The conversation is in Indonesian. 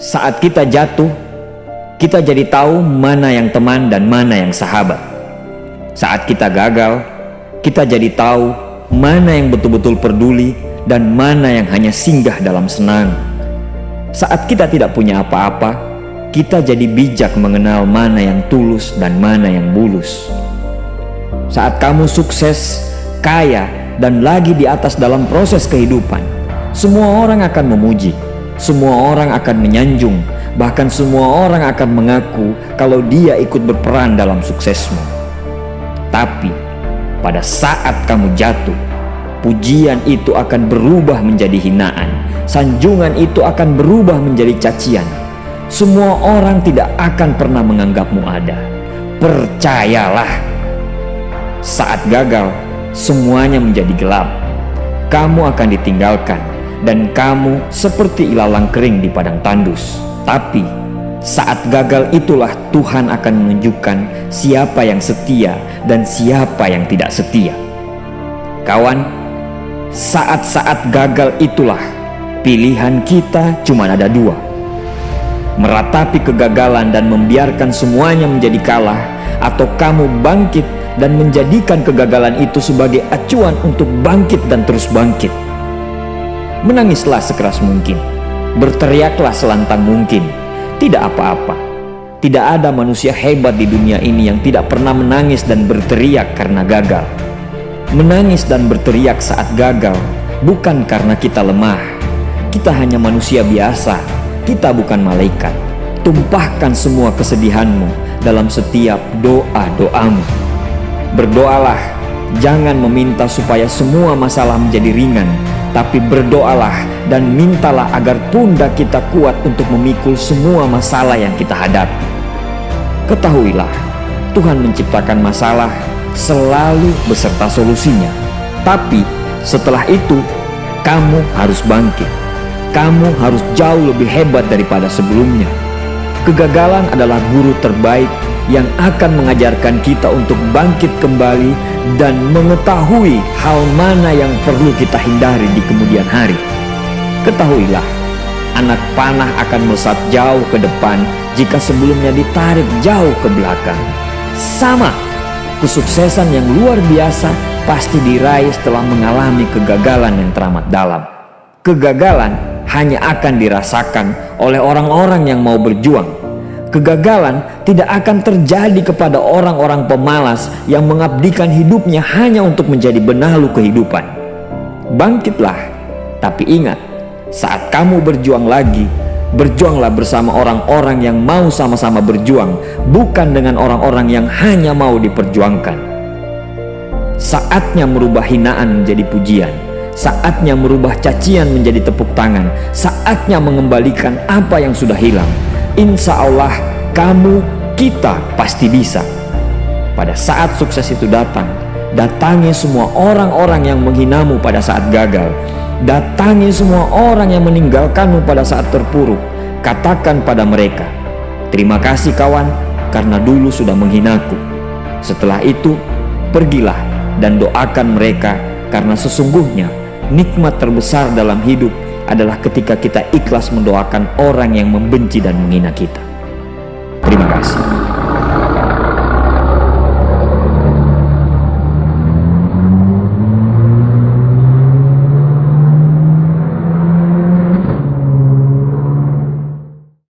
Saat kita jatuh, kita jadi tahu mana yang teman dan mana yang sahabat. Saat kita gagal, kita jadi tahu mana yang betul-betul peduli dan mana yang hanya singgah dalam senang. Saat kita tidak punya apa-apa, kita jadi bijak mengenal mana yang tulus dan mana yang bulus. Saat kamu sukses, kaya, dan lagi di atas dalam proses kehidupan, semua orang akan memuji, semua orang akan menyanjung, bahkan semua orang akan mengaku kalau dia ikut berperan dalam suksesmu. Tapi pada saat kamu jatuh, pujian itu akan berubah menjadi hinaan, sanjungan itu akan berubah menjadi cacian. Semua orang tidak akan pernah menganggapmu ada. Percayalah, saat gagal, semuanya menjadi gelap. Kamu akan ditinggalkan dan kamu seperti ilalang kering di padang tandus. Tapi saat gagal itulah Tuhan akan menunjukkan siapa yang setia dan siapa yang tidak setia. Kawan, saat-saat gagal itulah pilihan kita cuma ada dua: meratapi kegagalan dan membiarkan semuanya menjadi kalah, atau kamu bangkit dan menjadikan kegagalan itu sebagai acuan untuk bangkit dan terus bangkit. Menangislah sekeras mungkin, berteriaklah selantang mungkin. Tidak apa-apa. Tidak ada manusia hebat di dunia ini yang tidak pernah menangis dan berteriak karena gagal. Menangis dan berteriak saat gagal bukan karena kita lemah. Kita hanya manusia biasa. Kita bukan malaikat. Tumpahkan semua kesedihanmu dalam setiap doa-doamu. Berdoalah, jangan meminta supaya semua masalah menjadi ringan, tapi berdoalah dan mintalah agar pundak kita kuat untuk memikul semua masalah yang kita hadapi. Ketahuilah, Tuhan menciptakan masalah selalu beserta solusinya. Tapi setelah itu, kamu harus bangkit. Kamu harus jauh lebih hebat daripada sebelumnya. Kegagalan adalah guru terbaik yang akan mengajarkan kita untuk bangkit kembali dan mengetahui hal mana yang perlu kita hindari di kemudian hari. Ketahuilah, anak panah akan melesat jauh ke depan jika sebelumnya ditarik jauh ke belakang. Sama, kesuksesan yang luar biasa pasti diraih setelah mengalami kegagalan yang teramat dalam. Kegagalan hanya akan dirasakan oleh orang-orang yang mau berjuang. Kegagalan tidak akan terjadi kepada orang-orang pemalas yang mengabdikan hidupnya hanya untuk menjadi benalu kehidupan. Bangkitlah, tapi ingat, saat kamu berjuang lagi, berjuanglah bersama orang-orang yang mau sama-sama berjuang, bukan dengan orang-orang yang hanya mau diperjuangkan. Saatnya merubah hinaan menjadi pujian. Saatnya merubah cacian menjadi tepuk tangan. Saatnya mengembalikan apa yang sudah hilang. Insya Allah, kamu, kita pasti bisa. Pada saat sukses itu datang, datangi semua orang-orang yang menghinamu pada saat gagal. Datangi semua orang yang meninggalkanmu pada saat terpuruk. Katakan pada mereka, terima kasih kawan, karena dulu sudah menghinaku. Setelah itu, pergilah dan doakan mereka, karena sesungguhnya nikmat terbesar dalam hidup adalah ketika kita ikhlas mendoakan orang yang membenci dan menghina kita.